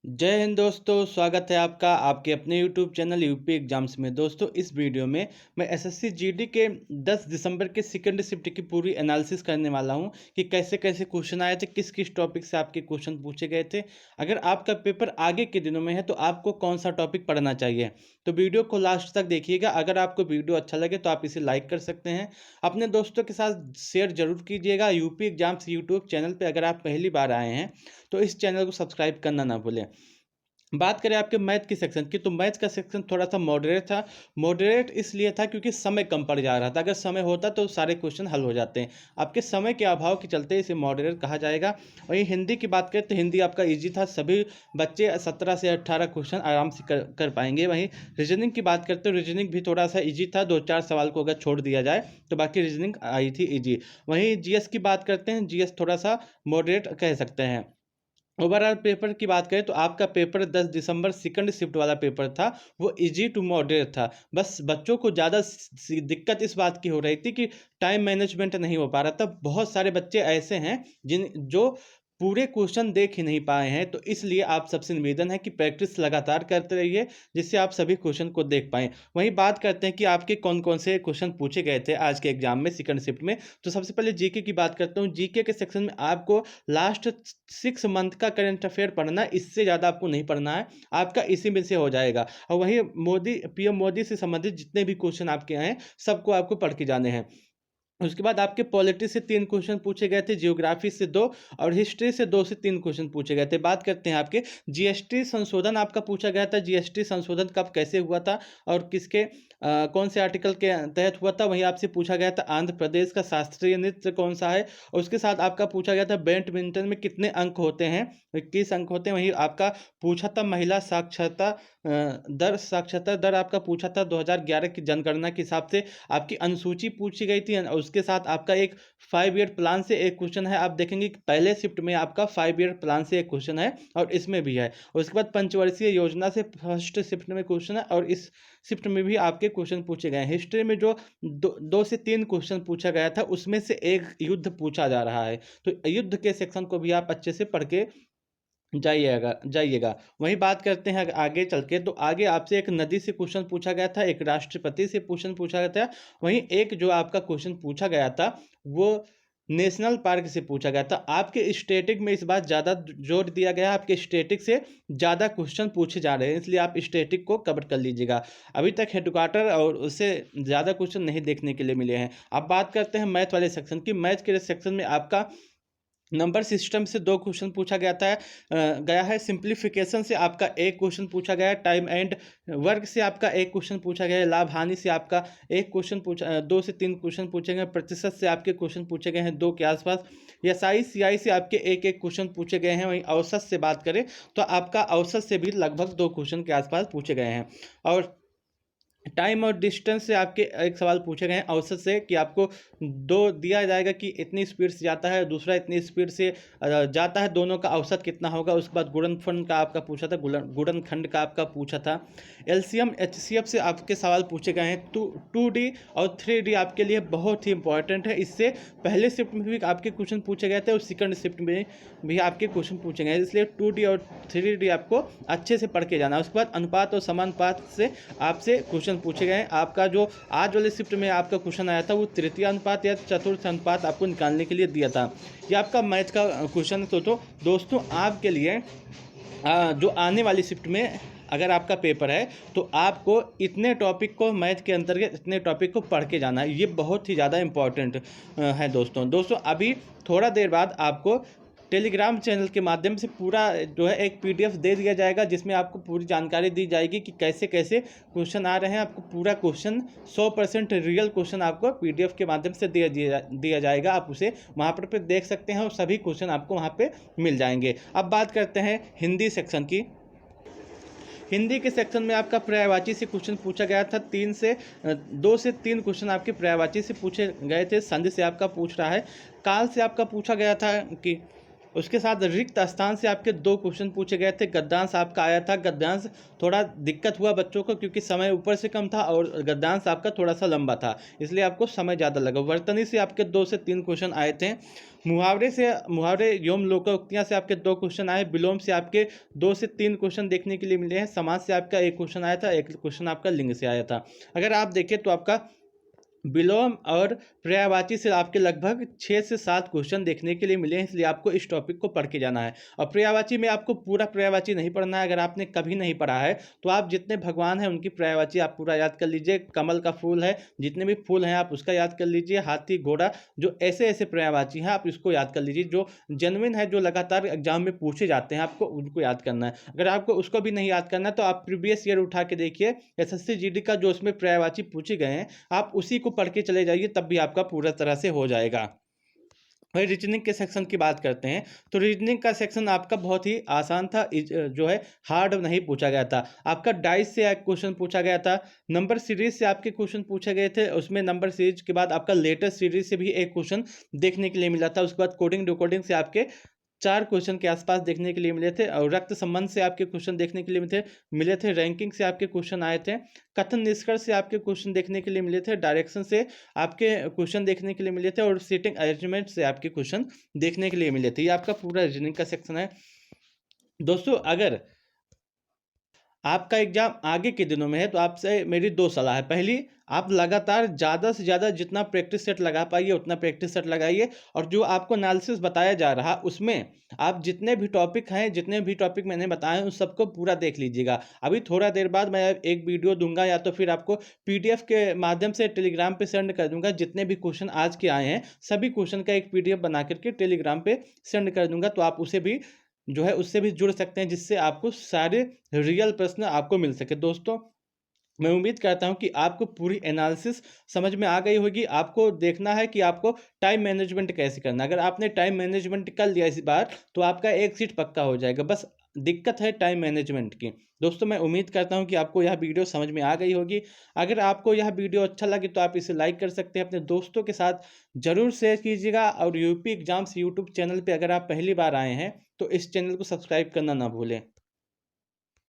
जय हिंद दोस्तों, स्वागत है आपका आपके अपने यूट्यूब चैनल यूपी एग्जाम्स में। दोस्तों, इस वीडियो में मैं एसएससी जीडी के 10 दिसंबर के सेकंड शिफ्ट की पूरी एनालिसिस करने वाला हूं कि कैसे कैसे क्वेश्चन आए थे, किस किस टॉपिक से आपके क्वेश्चन पूछे गए थे। अगर आपका पेपर आगे के दिनों में है तो आपको कौन सा टॉपिक पढ़ना चाहिए, तो वीडियो को लास्ट तक देखिएगा। अगर आपको वीडियो अच्छा लगे तो आप इसे लाइक कर सकते हैं, अपने दोस्तों के साथ शेयर जरूर कीजिएगा। यूपी एग्जाम्स यूट्यूब चैनल पर अगर आप पहली बार आए हैं तो इस चैनल को सब्सक्राइब करना ना भूलें। बात करें आपके मैथ की सेक्शन की, तो मैथ का सेक्शन थोड़ा सा मॉडरेट था। मॉडरेट इसलिए था क्योंकि समय कम पड़ जा रहा था। अगर समय होता तो सारे क्वेश्चन हल हो जाते हैं। आपके समय के अभाव के चलते इसे मॉडरेट कहा जाएगा। वहीं हिंदी की बात करें तो हिंदी आपका इजी था, सभी बच्चे 17 से 18 क्वेश्चन आराम से कर पाएंगे। वहीं रीजनिंग की बात करते हो, रीजनिंग भी थोड़ा सा ईजी था, 2-4 सवाल को अगर छोड़ दिया जाए तो बाकी रीजनिंग आई थी ईजी। वहीं जीएस की बात करते हैं, जीएस थोड़ा सा मॉडरेट कह सकते हैं। ओवरऑल पेपर की बात करें तो आपका पेपर 10 दिसंबर सेकंड शिफ्ट वाला पेपर था, वो इजी टू मॉडरेट था। बस बच्चों को ज़्यादा दिक्कत इस बात की हो रही थी कि टाइम मैनेजमेंट नहीं हो पा रहा था। बहुत सारे बच्चे ऐसे हैं जो पूरे क्वेश्चन देख ही नहीं पाए हैं, तो इसलिए आप सबसे निवेदन है कि प्रैक्टिस लगातार करते रहिए, जिससे आप सभी क्वेश्चन को देख पाएँ। वहीं बात करते हैं कि आपके कौन कौन से क्वेश्चन पूछे गए थे आज के एग्जाम में सेकंड शिफ्ट में। तो सबसे पहले जीके की बात करता हूँ। जीके के सेक्शन में आपको लास्ट 6 मंथ का करंट अफेयर पढ़ना है, इससे ज़्यादा आपको नहीं पढ़ना है, आपका इसी में से हो जाएगा। और वहीं पीएम मोदी से संबंधित जितने भी क्वेश्चन आपके आए हैं, सबको आपको पढ़ के जाने हैं। उसके बाद आपके पॉलिटी से 3 क्वेश्चन पूछे गए थे, ज्योग्राफी से 2 और हिस्ट्री से 2 से 3 क्वेश्चन पूछे गए थे। बात करते हैं आपके जीएसटी संशोधन आपका पूछा गया था। जीएसटी संशोधन कब कैसे हुआ था और किसके कौन से आर्टिकल के तहत हुआ था। वहीं आपसे पूछा गया था आंध्र प्रदेश का शास्त्रीय नृत्य कौन सा है, और उसके साथ आपका पूछा गया था बैडमिंटन में कितने अंक होते हैं, 21 अंक होते हैं। वहीं आपका पूछा था महिला साक्षरता दर आपका पूछा था 2011 की जनगणना के हिसाब से आपकी अनुसूची पूछी गई थी। और उसके साथ आपका एक 5 ईयर प्लान से एक क्वेश्चन है। आप देखेंगे कि पहले शिफ्ट में आपका 5 ईयर प्लान से एक क्वेश्चन है और इसमें भी है। उसके बाद पंचवर्षीय योजना से फर्स्ट शिफ्ट में क्वेश्चन है और इस शिफ्ट में भी आपके क्वेश्चन पूछे गए हैं। हिस्ट्री में जो 2 से 3 क्वेश्चन पूछा गया था, उसमें से एक युद्ध पूछा जा रहा है, तो युद्ध के सेक्शन को भी आप अच्छे से पढ़ के जाइएगा। वहीं बात करते हैं आगे चल के, तो आगे आपसे एक नदी से क्वेश्चन पूछा गया था, एक राष्ट्रपति से क्वेश्चन पूछा गया था। वहीं एक जो आपका क्वेश्चन पूछा गया था वो नेशनल पार्क से पूछा गया था। आपके स्टैटिक में इस बार ज़्यादा जोर दिया गया है, आपके स्टैटिक से ज़्यादा क्वेश्चन पूछे जा रहे हैं, इसलिए आप स्टैटिक को कवर कर लीजिएगा। अभी तक हेडक्वार्टर और उससे ज़्यादा क्वेश्चन नहीं देखने के लिए मिले हैं। अब बात करते हैं मैथ वाले सेक्शन की। मैथ के सेक्शन में आपका नंबर सिस्टम से 2 क्वेश्चन पूछा गया है। सिंप्लीफिकेशन से आपका एक क्वेश्चन पूछा गया है। टाइम एंड वर्क से आपका एक क्वेश्चन पूछा गया है। लाभ हानि से आपका एक क्वेश्चन पूछा 2 से 3 क्वेश्चन पूछे गए हैं। प्रतिशत से आपके क्वेश्चन पूछे गए हैं 2 के आसपास। एसआई सीआई से आपके एक एक क्वेश्चन पूछे गए हैं। वहीं औसत से बात करें तो आपका औसत से भी लगभग 2 क्वेश्चन के आसपास पूछे गए हैं। और टाइम और डिस्टेंस से आपके एक सवाल पूछे गए हैं औसत से, कि आपको 2 दिया जाएगा कि इतनी स्पीड से जाता है, दूसरा इतनी स्पीड से जाता है, दोनों का औसत कितना होगा। उसके बाद गुणनफल का आपका पूछा था, गुणनखंड का आपका पूछा था। एलसीएम एचसीएफ से आपके सवाल पूछे गए हैं। 2D और 3D आपके लिए बहुत ही इंपॉर्टेंट है। इससे पहले शिफ्ट में भी आपके क्वेश्चन पूछे गए थे और सेकंड शिफ्ट में भी आपके क्वेश्चन पूछे गए हैं, इसलिए 2D और 3D आपको अच्छे से पढ़ के जाना है। उसके बाद अनुपात और समानुपात से आपसे क्वेश्चन पूछे गए हैं। आपका जो आज वाले शिफ्ट में आपका क्वेश्चन आया था वो तृतीय अनुपात या चतुर्थ अनुपात आपको निकालने के लिए दिया था। ये आपका मैथ का क्वेश्चन है। तो दोस्तों, आपके लिए जो आने वाली शिफ्ट में अगर आपका पेपर है तो आपको इतने टॉपिक को मैथ के अंतर्गत इतने टॉपिक को पढ़ के जाना है। ये बहुत ही ज़्यादा इम्पॉर्टेंट है दोस्तों अभी थोड़ा देर बाद आपको टेलीग्राम चैनल के माध्यम से पूरा जो है एक पीडीएफ दे दिया जाएगा, जिसमें आपको पूरी जानकारी दी जाएगी कि कैसे कैसे क्वेश्चन आ रहे हैं। आपको पूरा क्वेश्चन 100% रियल क्वेश्चन आपको पीडीएफ के माध्यम से दिया जाएगा। आप उसे वहाँ पर देख सकते हैं और सभी क्वेश्चन आपको वहाँ पे मिल जाएंगे। अब बात करते हैं हिंदी सेक्शन की। हिंदी के सेक्शन में आपका पर्यायवाची से क्वेश्चन पूछा गया था। 2 से 3 क्वेश्चन आपके पर्यायवाची से पूछे गए थे। संधि से आपका पूछ रहा है। काल से आपका पूछा गया था कि उसके साथ रिक्त स्थान से आपके 2 क्वेश्चन पूछे गए थे। गद्यांश आपका आया था। गद्यांश थोड़ा दिक्कत हुआ बच्चों को क्योंकि समय ऊपर से कम था और गद्यांश आपका थोड़ा-सा लंबा था, इसलिए आपको समय ज़्यादा लगा। वर्तनी से आपके 2 से 3 क्वेश्चन आए थे। मुहावरे एवं लोकोक्तियाँ से आपके 2 क्वेश्चन आए। विलोम से आपके 2 से 3 क्वेश्चन देखने के लिए मिले हैं। समास से आपका 1 क्वेश्चन आया था, 1 क्वेश्चन आपका लिंग से आया था। अगर आप देखें तो आपका विलोम और पर्यायवाची से आपके लगभग 6 से 7 क्वेश्चन देखने के लिए मिले हैं, इसलिए आपको इस टॉपिक को पढ़ के जाना है। और पर्यायवाची में आपको पूरा पर्यायवाची नहीं पढ़ना है। अगर आपने कभी नहीं पढ़ा है तो आप जितने भगवान हैं उनकी पर्यायवाची आप पूरा याद कर लीजिए। कमल का फूल है, जितने भी फूल हैं आप उसका याद कर लीजिए। हाथी, घोड़ा, जो ऐसे ऐसे पर्यायवाची हैं आप इसको याद कर लीजिए। जो जेन्युइन है, जो लगातार एग्जाम में पूछे जाते हैं, आपको उनको याद करना है। अगर आपको उसको भी नहीं याद करना है तो आप प्रीवियस ईयर उठा के देखिए, एसएससी जीडी का जो उसमें पर्यायवाची पूछे गए हैं, आप उसी को पढ़ के चले जाइए, तब भी आपका पूरा तरह से हो जाएगा। वही रीजनिंग के सेक्शन की बात करते हैं तो रीजनिंग का सेक्शन आपका बहुत ही आसान था, जो है हार्ड नहीं पूछा गया था। आपका डाइस से एक क्वेश्चन पूछा गया था। नंबर सीरीज से आपके क्वेश्चन पूछे गए थे। उसमें नंबर सीरीज के बाद आपका लेटेस्ट सीरीज से भी एक क्वेश्चन देखने के लिए मिला था। उसके बाद कोडिंग डिकोडिंग से आपके 4 क्वेश्चन के आसपास देखने के लिए मिले थे। और रक्त संबंध से आपके क्वेश्चन देखने के लिए मिले थे। रैंकिंग से आपके क्वेश्चन आए थे। कथन निष्कर्ष से आपके क्वेश्चन देखने के लिए मिले थे। डायरेक्शन से आपके क्वेश्चन देखने के लिए मिले थे। और सीटिंग अरेंजमेंट से आपके क्वेश्चन देखने के लिए मिले थे। ये आपका पूरा रीजनिंग का सेक्शन है। दोस्तों, अगर आपका एग्जाम आगे के दिनों में है तो आपसे मेरी 2 सलाह है। पहली, आप लगातार ज़्यादा से ज़्यादा जितना प्रैक्टिस सेट लगा पाइए उतना प्रैक्टिस सेट लगाइए। और जो आपको एनालिसिस बताया जा रहा उसमें आप जितने भी टॉपिक मैंने बताए उन सबको पूरा देख लीजिएगा। अभी थोड़ा देर बाद मैं एक वीडियो दूंगा या तो फिर आपको पीडीएफ के माध्यम से टेलीग्राम पे सेंड कर दूंगा। जितने भी क्वेश्चन आज के आए हैं सभी क्वेश्चन का एक पीडीएफ बना करके टेलीग्राम पे सेंड कर दूंगा, तो आप उसे भी जो है उससे भी जुड़ सकते हैं, जिससे आपको सारे रियल प्रश्न आपको मिल सके। दोस्तों, मैं उम्मीद करता हूं कि आपको पूरी एनालिसिस समझ में आ गई होगी। आपको देखना है कि आपको टाइम मैनेजमेंट कैसे करना है। अगर आपने टाइम मैनेजमेंट कर लिया इस बार तो आपका एक सीट पक्का हो जाएगा। बस दिक्कत है टाइम मैनेजमेंट की। दोस्तों, मैं उम्मीद करता हूं कि आपको यह वीडियो समझ में आ गई होगी। अगर आपको यह वीडियो अच्छा लगे तो आप इसे लाइक कर सकते हैं, अपने दोस्तों के साथ जरूर शेयर कीजिएगा। और यूपी एग्जाम्स यूट्यूब चैनल पर अगर आप पहली बार आए हैं तो इस चैनल को सब्सक्राइब करना ना भूलें।